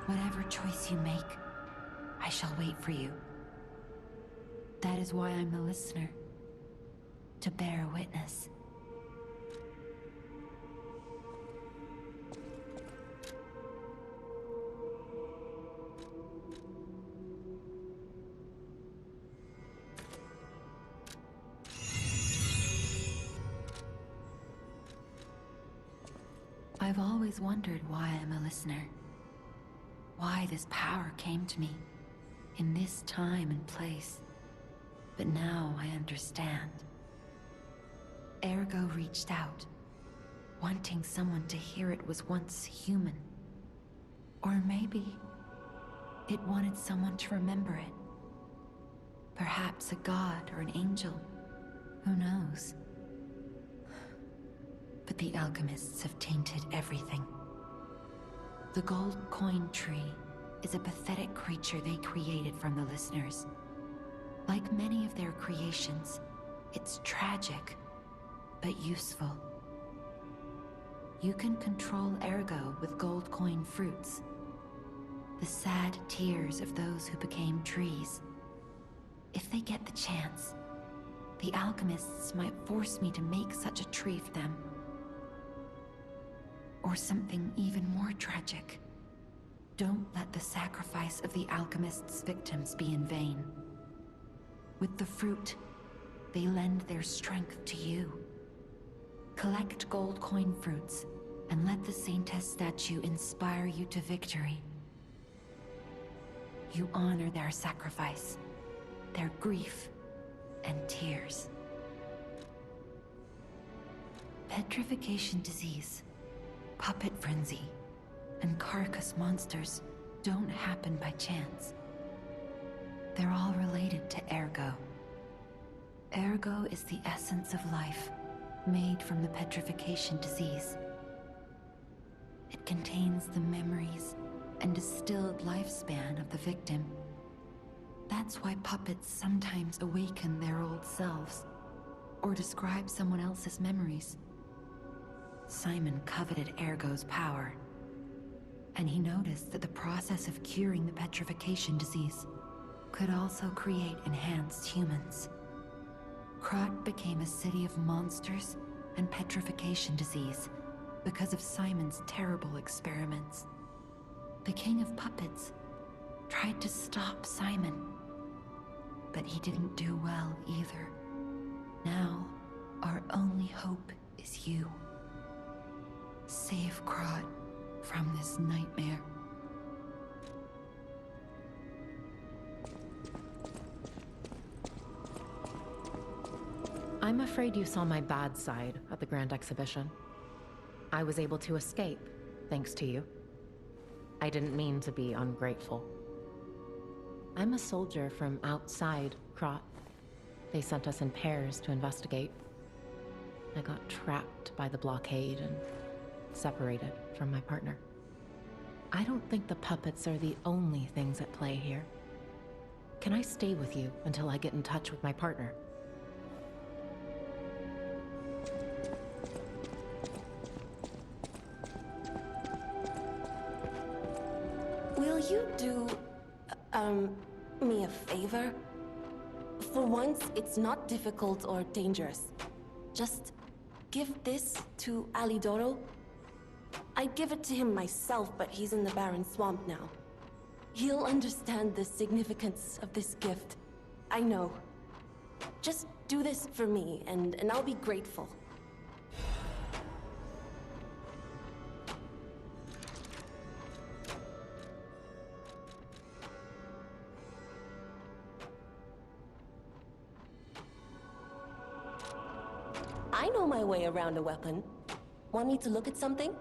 Whatever choice you make, I shall wait for you. That is why I'm the listener. To bear witness. I've always wondered why I'm a listener. Why this power came to me, in this time and place. But now I understand. Ergo reached out, wanting someone to hear it was once human. Or maybe it wanted someone to remember it. Perhaps a god or an angel. Who knows? But the alchemists have tainted everything. The gold coin tree is a pathetic creature they created from the listeners. Like many of their creations, it's tragic, but useful. You can control Ergo with gold coin fruits. The sad tears of those who became trees. If they get the chance, the alchemists might force me to make such a tree for them. Or something even more tragic. Don't let the sacrifice of the alchemists' victims be in vain. With the fruit, they lend their strength to you. Collect gold coin fruits, and let the Saintess statue inspire you to victory. You honor their sacrifice, their grief, and tears. Petrification disease, puppet frenzy, and carcass monsters don't happen by chance. They're all related to Ergo. Ergo is the essence of life, made from the petrification disease. It contains the memories and distilled lifespan of the victim. That's why puppets sometimes awaken their old selves, or describe someone else's memories. Simon coveted Ergo's power, and he noticed that the process of curing the petrification disease could also create enhanced humans. Krat became a city of monsters and petrification disease because of Simon's terrible experiments. The King of Puppets tried to stop Simon, but he didn't do well either. Now, our only hope is you. Save Krat from this nightmare. I'm afraid you saw my bad side at the Grand Exhibition. I was able to escape, thanks to you. I didn't mean to be ungrateful. I'm a soldier from outside Krat. They sent us in pairs to investigate. I got trapped by the blockade and separated from my partner. I don't think the puppets are the only things at play here. Can I stay with you until I get in touch with my partner? Will you do, me a favor? For once, it's not difficult or dangerous. Just give this to Alidoro. I'd give it to him myself, but he's in the Barren Swamp now. He'll understand the significance of this gift. I know. Just do this for me, and I'll be grateful. I know my way around a weapon. Want me to look at something?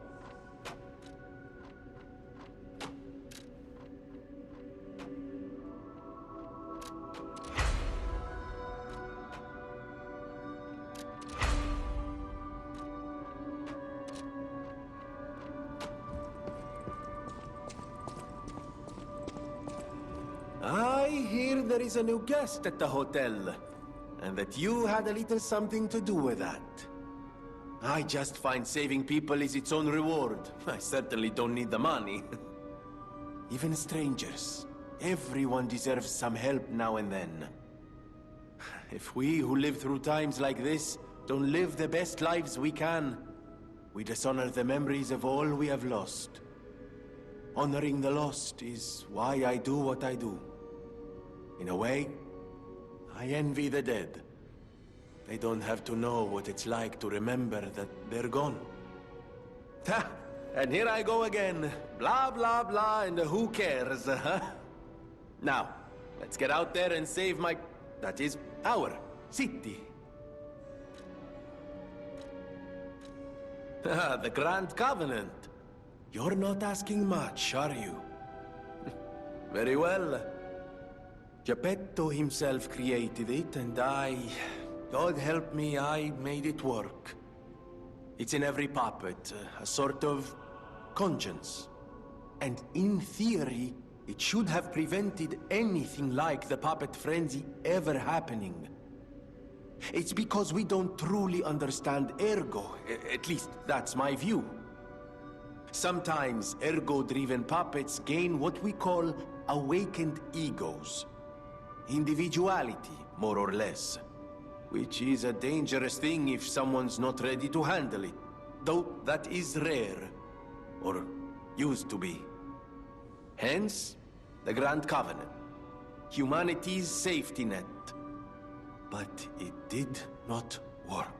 I hear there is a new guest at the hotel, and that you had a little something to do with that. I just find saving people is its own reward. I certainly don't need the money. Even strangers. Everyone deserves some help now and then. If we who live through times like this don't live the best lives we can, we dishonor the memories of all we have lost. Honoring the lost is why I do what I do. In a way, I envy the dead. They don't have to know what it's like to remember that they're gone. Ha! And here I go again. Blah, blah, blah, and who cares, huh? Now, let's get out there and save my... that is, our city. The Grand Covenant. You're not asking much, are you? Very well. Geppetto himself created it, and God help me, I made it work. It's in every puppet, a sort of conscience. And in theory, it should have prevented anything like the puppet frenzy ever happening. It's because we don't truly understand Ergo, at least that's my view. Sometimes ergo-driven puppets gain what we call awakened egos. Individuality, more or less. Which is a dangerous thing if someone's not ready to handle it. Though that is rare. Or used to be. Hence, the Grand Covenant. Humanity's safety net. But it did not work.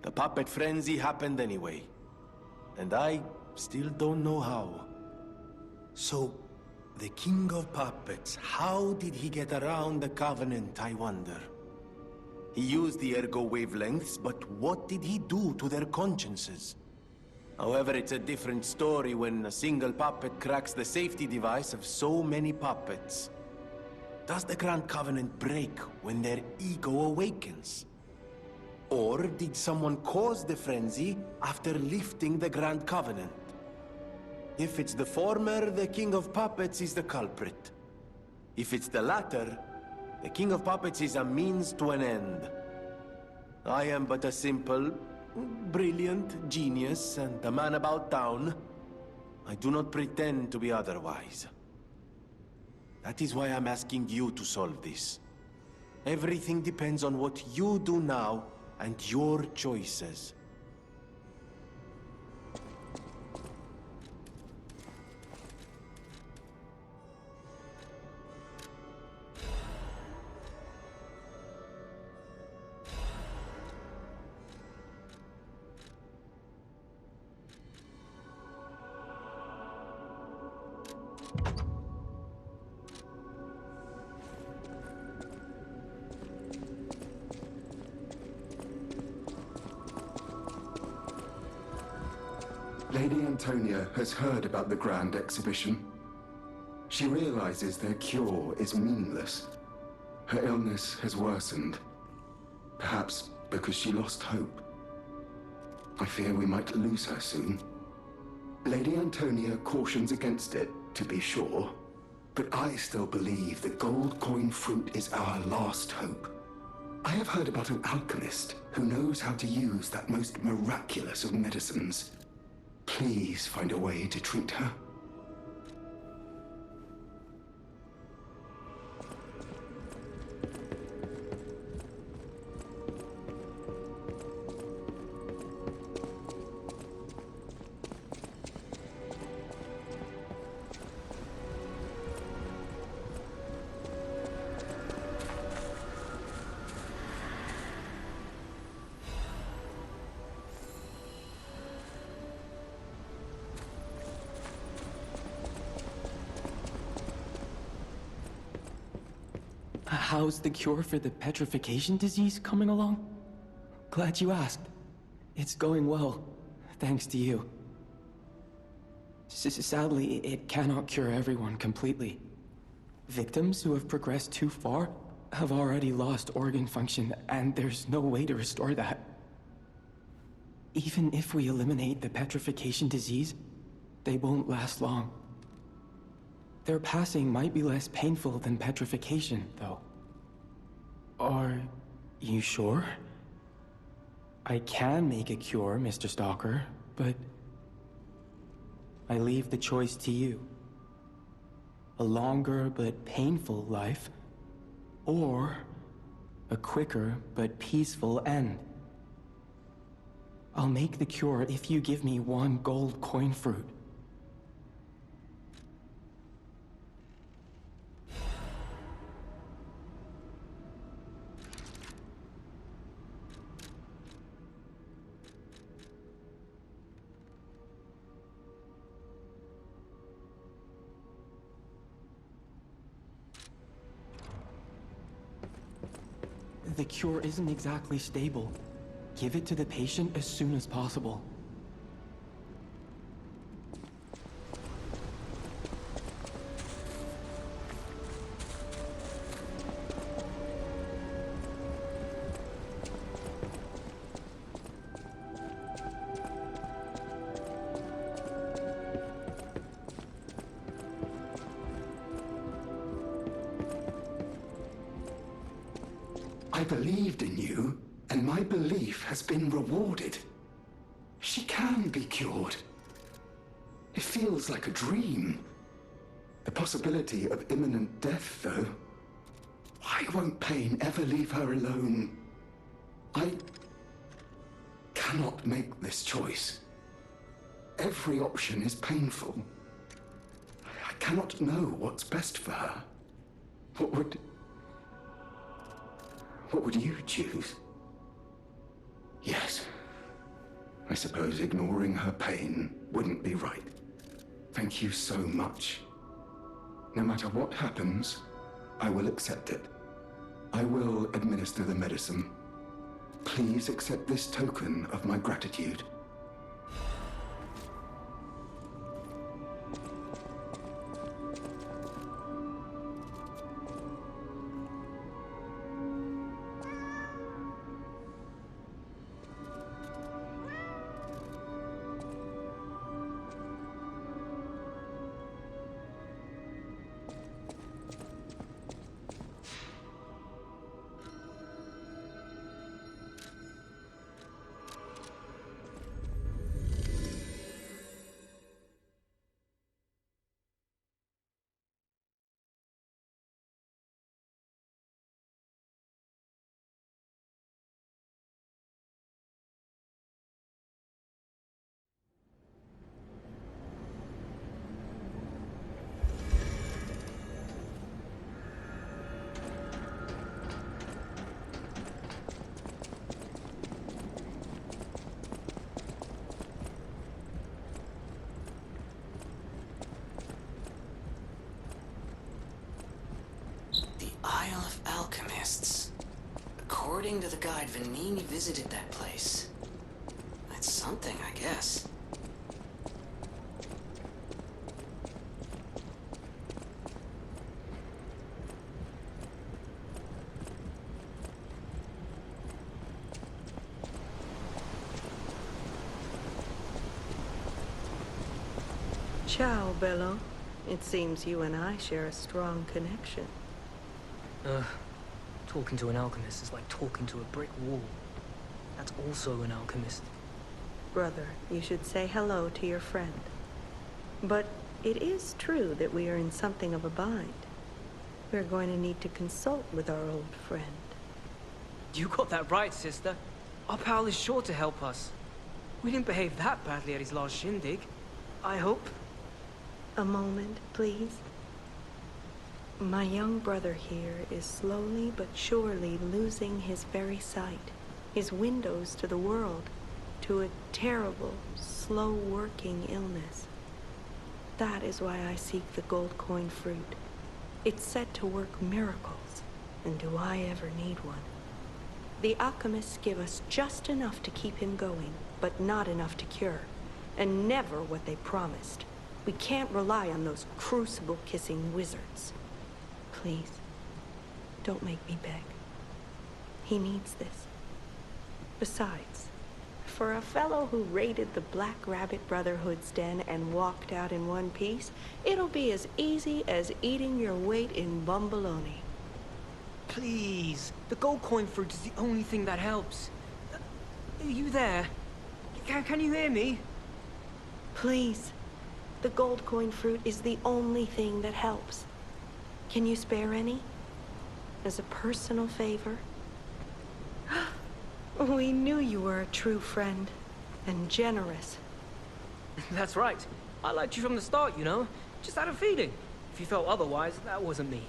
The puppet frenzy happened anyway. And I still don't know how. So, the King of Puppets, how did he get around the Covenant, I wonder? He used the ergo wavelengths, but what did he do to their consciences? However, it's a different story when a single puppet cracks the safety device of so many puppets. Does the Grand Covenant break when their ego awakens? Or did someone cause the frenzy after lifting the Grand Covenant? If it's the former, the King of Puppets is the culprit. If it's the latter, the King of Puppets is a means to an end. I am but a simple, brilliant genius and a man about town. I do not pretend to be otherwise. That is why I'm asking you to solve this. Everything depends on what you do now and your choices. Lady Antonia has heard about the Grand Exhibition. She realizes their cure is meaningless. Her illness has worsened. Perhaps because she lost hope. I fear we might lose her soon. Lady Antonia cautions against it, to be sure. But I still believe the gold coin fruit is our last hope. I have heard about an alchemist who knows how to use that most miraculous of medicines. Please find a way to treat her. How's the cure for the petrification disease coming along? Glad you asked. It's going well, thanks to you. Sadly, it cannot cure everyone completely. Victims who have progressed too far have already lost organ function, and there's no way to restore that. Even if we eliminate the petrification disease, they won't last long. Their passing might be less painful than petrification, though. Are you sure? I can make a cure, Mr. Stalker, but I leave the choice to you. A longer but painful life, or a quicker but peaceful end. I'll make the cure if you give me one gold coin fruit. The cure isn't exactly stable. Give it to the patient as soon as possible. I believed in you, and my belief has been rewarded. She can be cured. It feels like a dream. The possibility of imminent death, though. Why won't pain ever leave her alone? I cannot make this choice. Every option is painful. I cannot know what's best for her. What would you choose? Yes. I suppose ignoring her pain wouldn't be right. Thank you so much. No matter what happens, I will accept it. I will administer the medicine. Please accept this token of my gratitude. Isle of Alchemists. According to the guide, Venigni visited that place. That's something, I guess. Ciao, Bello. It seems you and I share a strong connection. Talking to an alchemist is like talking to a brick wall. That's also an alchemist. Brother, you should say hello to your friend. But it is true that we are in something of a bind. We're going to need to consult with our old friend. You got that right, sister. Our pal is sure to help us. We didn't behave that badly at his last shindig. I hope. A moment, please. My young brother here is slowly but surely losing his very sight, his windows to the world, to a terrible, slow-working illness. That is why I seek the gold coin fruit. It's said to work miracles, and do I ever need one? The alchemists give us just enough to keep him going, but not enough to cure. And never what they promised. We can't rely on those crucible-kissing wizards. Please, don't make me beg. He needs this. Besides, for a fellow who raided the Black Rabbit Brotherhood's den and walked out in one piece, it'll be as easy as eating your weight in bumbaloni. Please. The gold coin fruit is the only thing that helps. Are you there? Can you hear me? Please. The gold coin fruit is the only thing that helps. Can you spare any? As a personal favor? We knew you were a true friend. And generous. That's right. I liked you from the start, you know? Just had a feeling. If you felt otherwise, that wasn't me.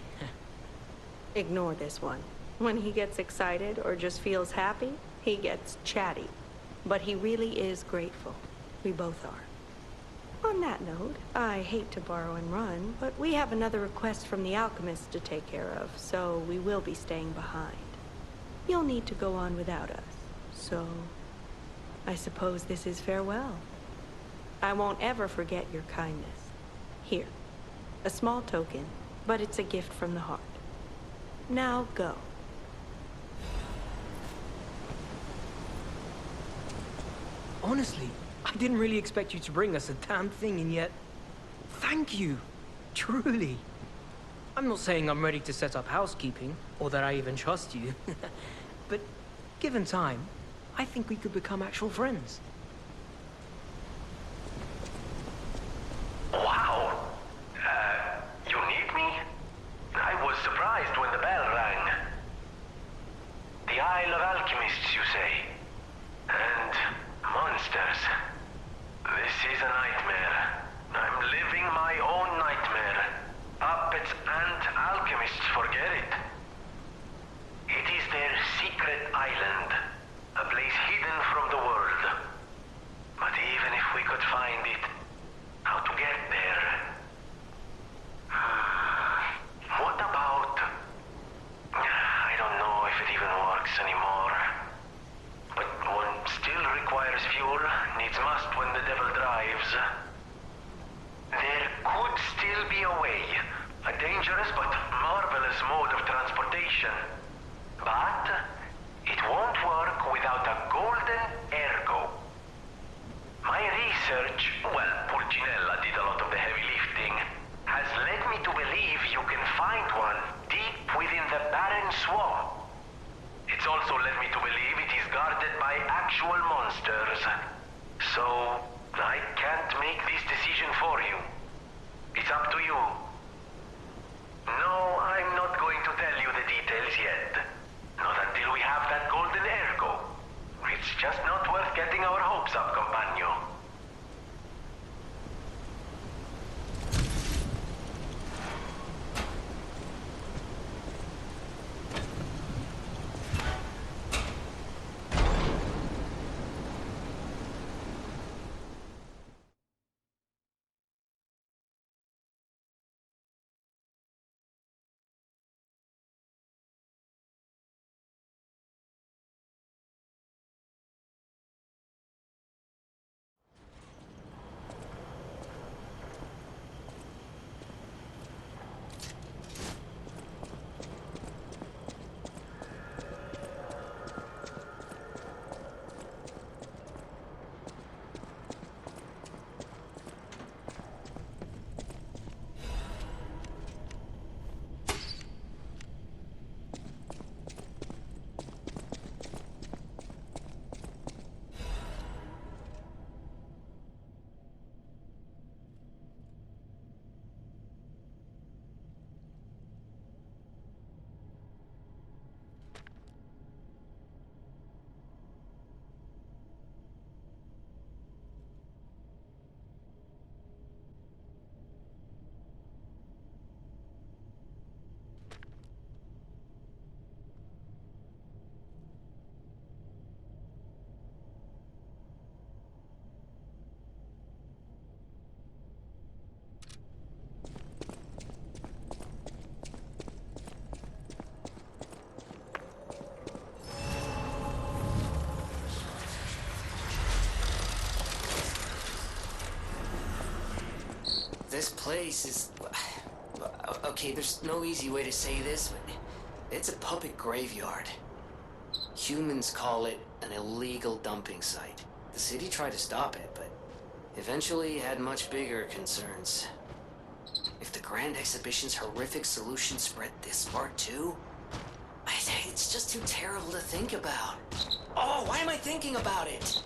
Ignore this one. When he gets excited or just feels happy, he gets chatty. But he really is grateful. We both are. On that note, I hate to borrow and run, but we have another request from the alchemist to take care of, so we will be staying behind. You'll need to go on without us, so I suppose this is farewell. I won't ever forget your kindness. Here, a small token, but it's a gift from the heart. Now go. Honestly, I didn't really expect you to bring us a damn thing, and yet... Thank you. Truly. I'm not saying I'm ready to set up housekeeping, or that I even trust you. But given time, I think we could become actual friends. Wow! You need me? I was surprised when the bell rang. The Isle of Alchemists, you say? And monsters. This is a nightmare. I'm living my own nightmare. Puppets and alchemists forget it. It is their secret island. A place hidden from the world. But even if we could find it, how to get there? What about... I don't know if it even works anymore. But one still requires fuel, needs must when the devil drives. There could still be a way. A dangerous but marvelous mode of transportation. But it won't work without a golden ergo. My research, well, Pulcinella did a lot of the heavy lifting, has led me to believe you can find one deep within the barren swamp. It's also led me to believe it is guarded by actual monsters. So, I can't make this decision for you. It's up to you. No, I'm not going to tell you the details yet. Not until we have that golden ergo. It's just not worth getting our hopes up, compagno. This place is... Okay, there's no easy way to say this, but it's a puppet graveyard. Humans call it an illegal dumping site. The city tried to stop it, but eventually had much bigger concerns. If the Grand Exhibition's horrific solution spread this far too, it's just too terrible to think about. Oh, why am I thinking about it?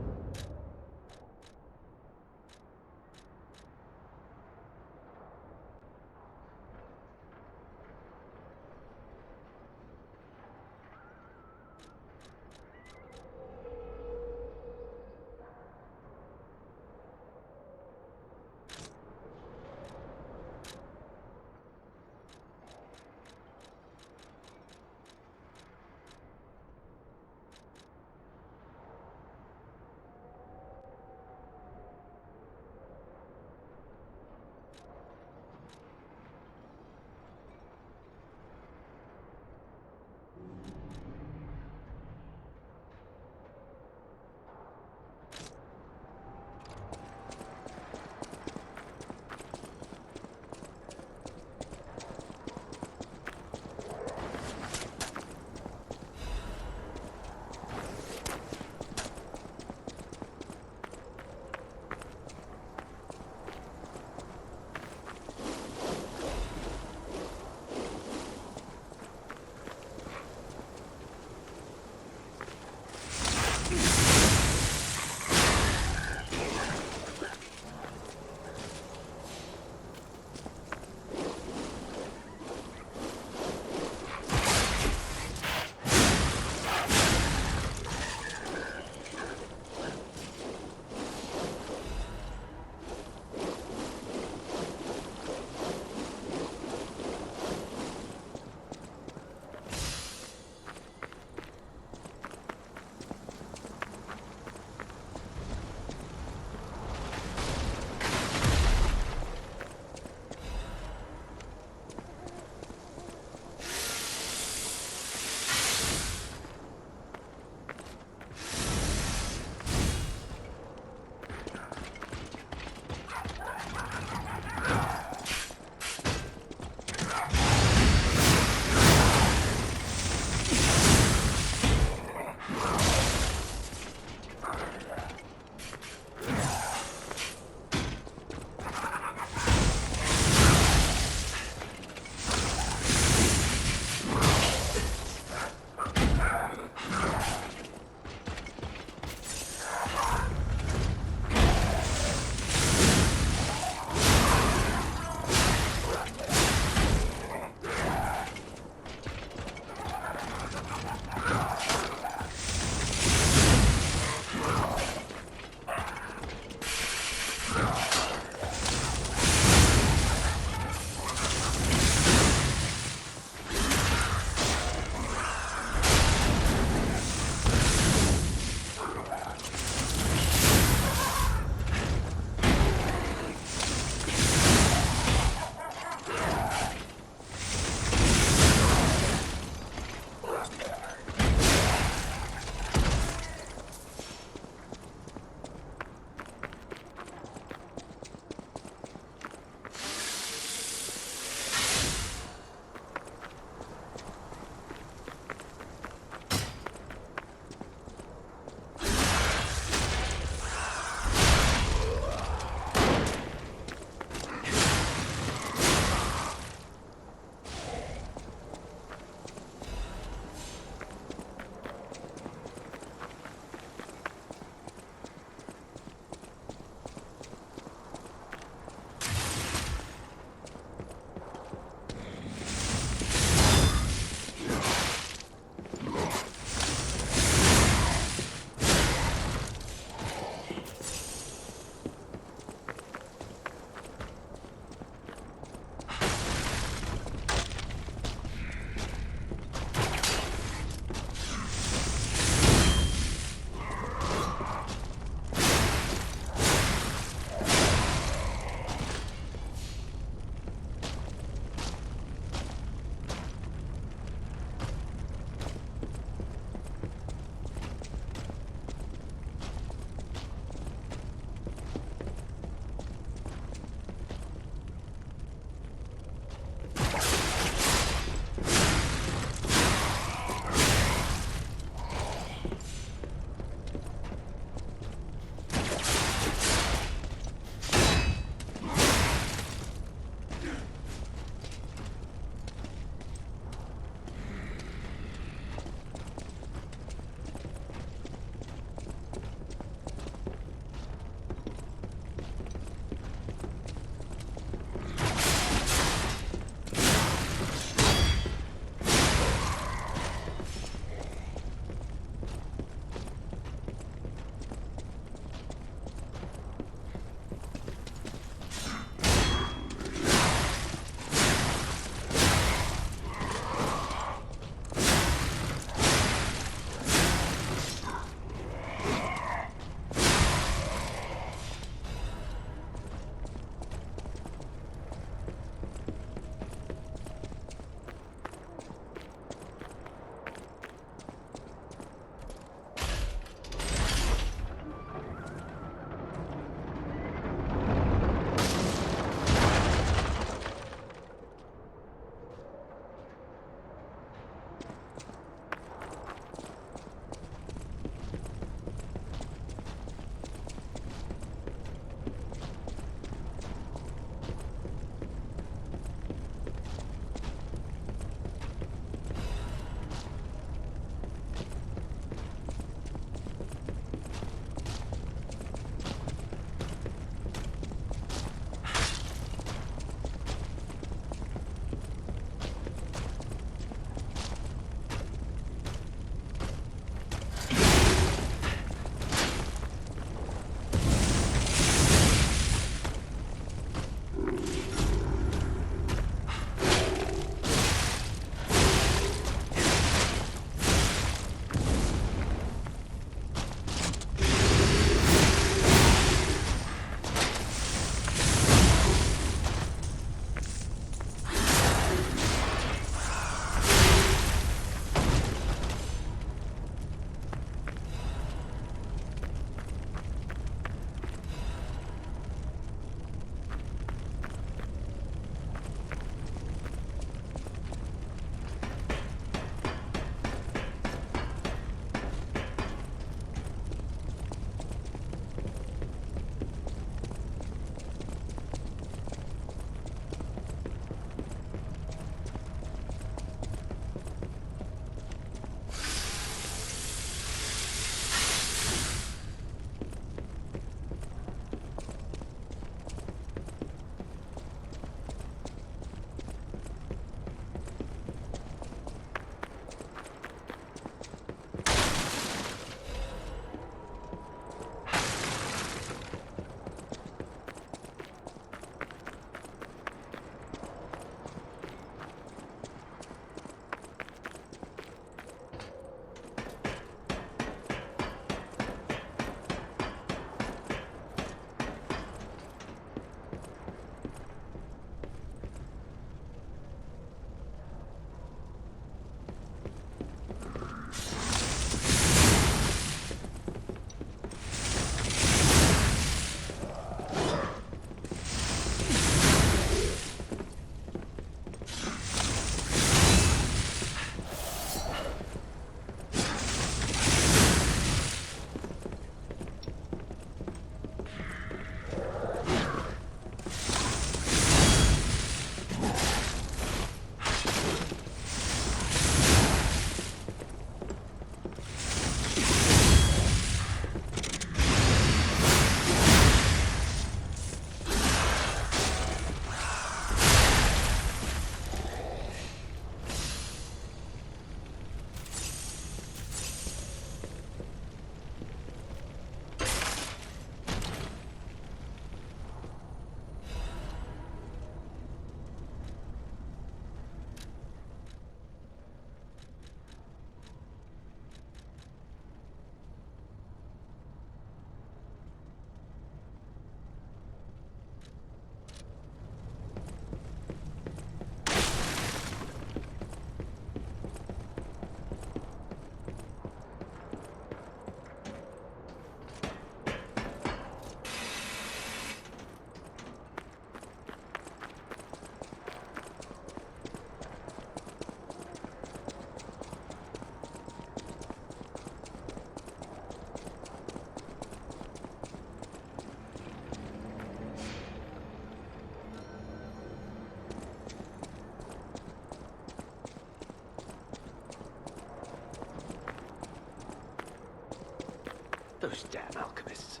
Those damn alchemists.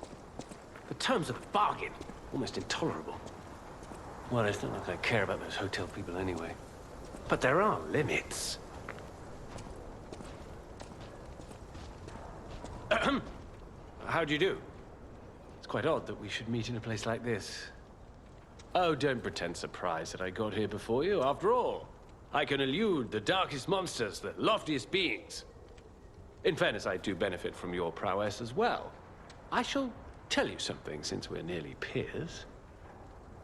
The terms of the bargain, almost intolerable. Well, it's not like I care about those hotel people anyway. But there are limits. How do you do? It's quite odd that we should meet in a place like this. Oh, don't pretend surprised that I got here before you. After all, I can elude the darkest monsters, the loftiest beings. In fairness, I do benefit from your prowess as well. I shall tell you something, since we're nearly peers.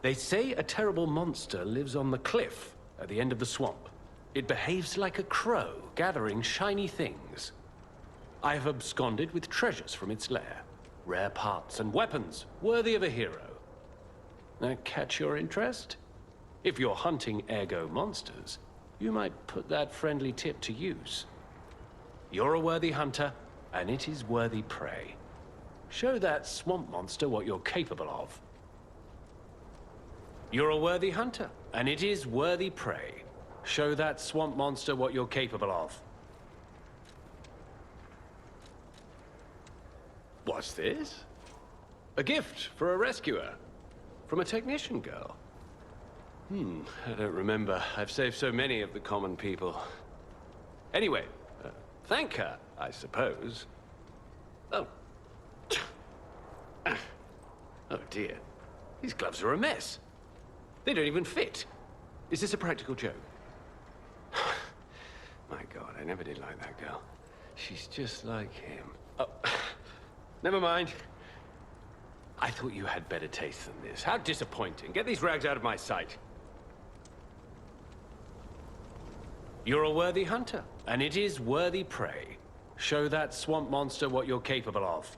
They say a terrible monster lives on the cliff at the end of the swamp. It behaves like a crow, gathering shiny things. I have absconded with treasures from its lair. Rare parts and weapons, worthy of a hero. That catch your interest? If you're hunting ergo monsters, you might put that friendly tip to use. You're a worthy hunter, and it is worthy prey. Show that swamp monster what you're capable of. You're a worthy hunter, and it is worthy prey. Show that swamp monster what you're capable of. What's this? A gift for a rescuer. From a technician girl. I don't remember. I've saved so many of the common people. Anyway, thank her, I suppose. Oh. Oh dear. These gloves are a mess. They don't even fit. Is this a practical joke? My God, I never did like that girl. She's just like him. Oh, never mind. I thought you had better taste than this. How disappointing. Get these rags out of my sight. You're a worthy hunter, and it is worthy prey. Show that swamp monster what you're capable of.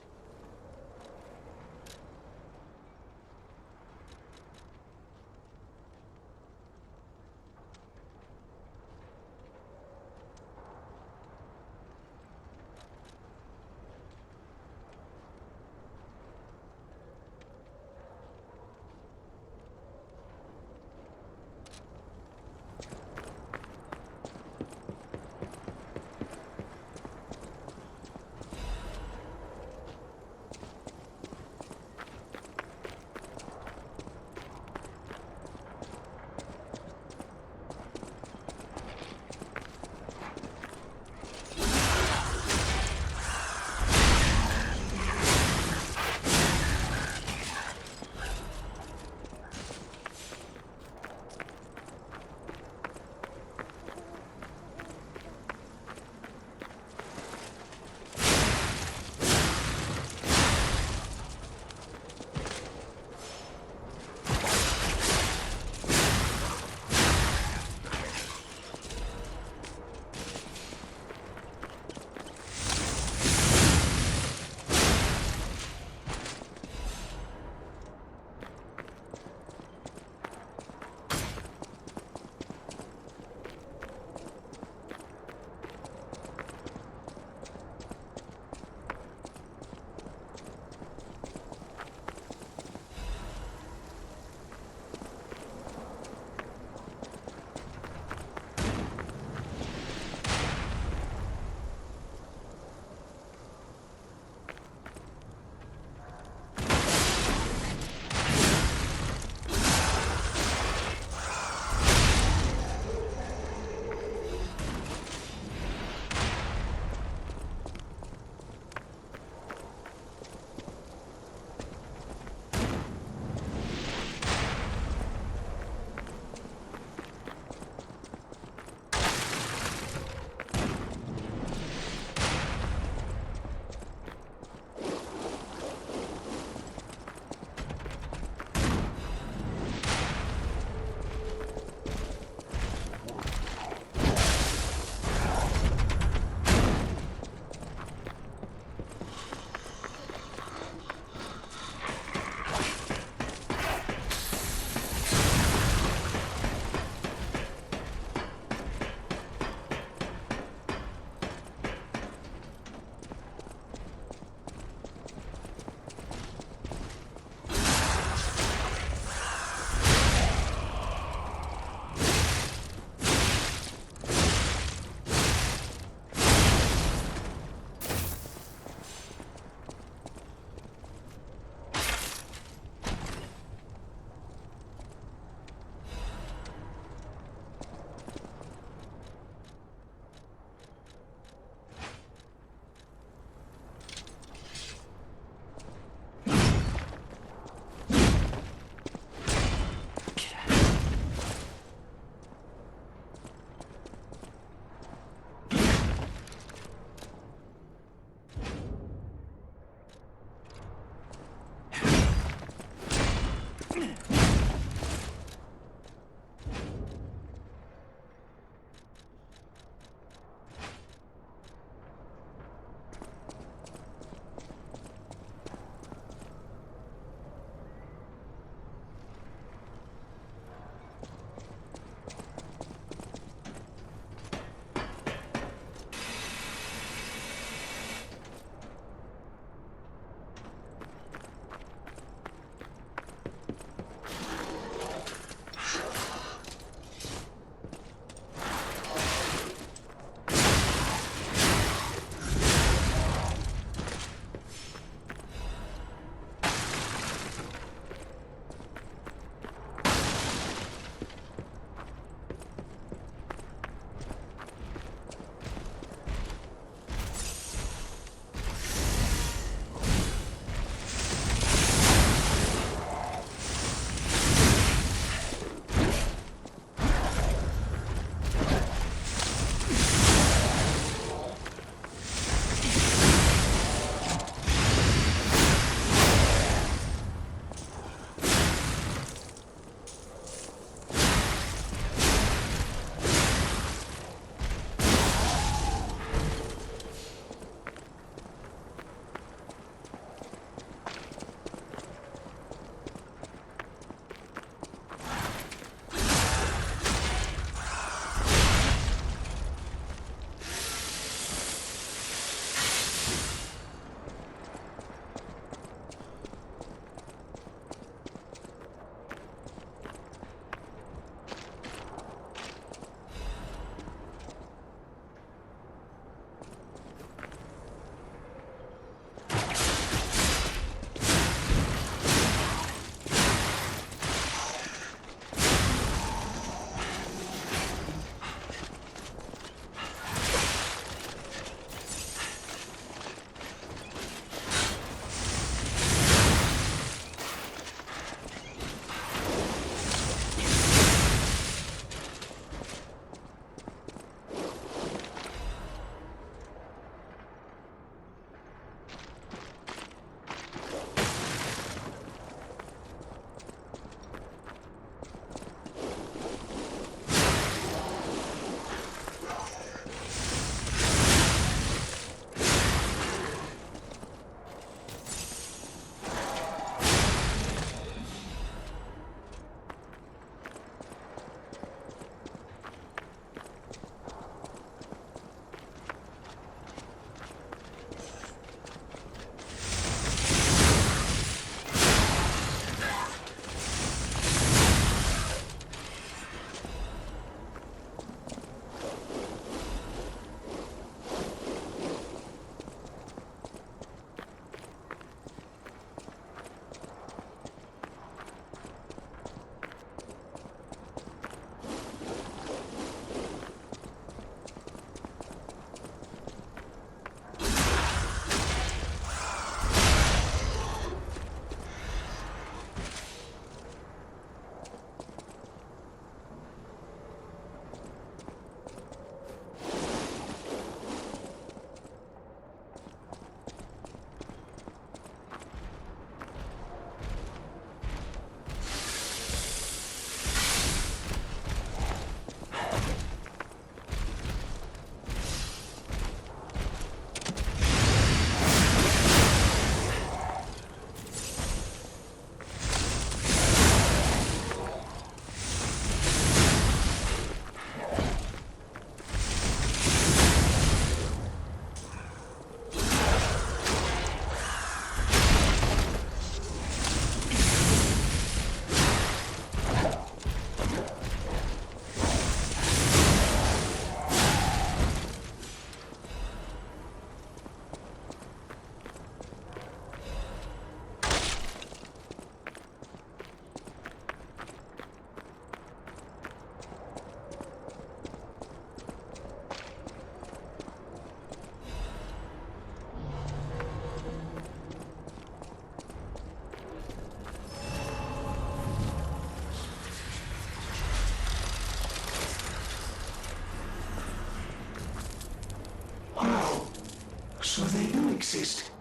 So they do exist.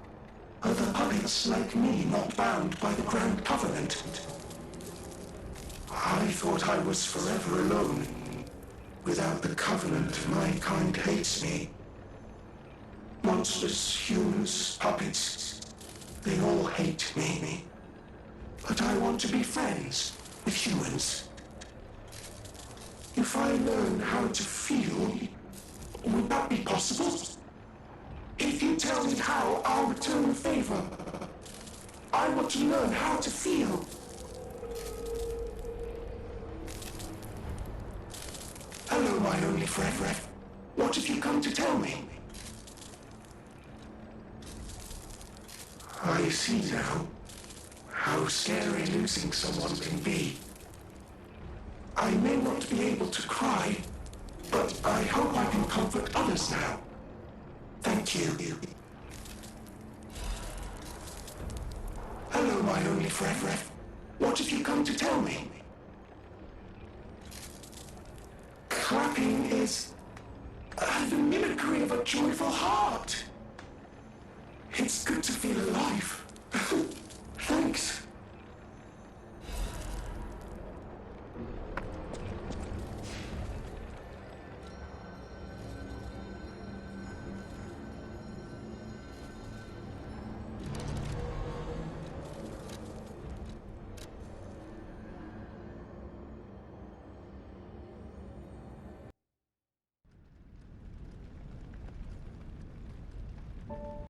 Other puppets like me not bound by the Grand Covenant. I thought I was forever alone. Without the Covenant, my kind hates me. Monsters, humans, puppets, they all hate me. But I want to be friends with humans. If I learn how to feel, would that be possible? If you tell me how, I'll return the favor. I want to learn how to feel. Hello, my only friend. What have you come to tell me? I see now how scary losing someone can be. I may not be able to cry, but I hope I can comfort others now. Thank you. Hello, my only friend. What have you come to tell me? Clapping is the mimicry of a joyful heart. It's good to feel alive. Thanks.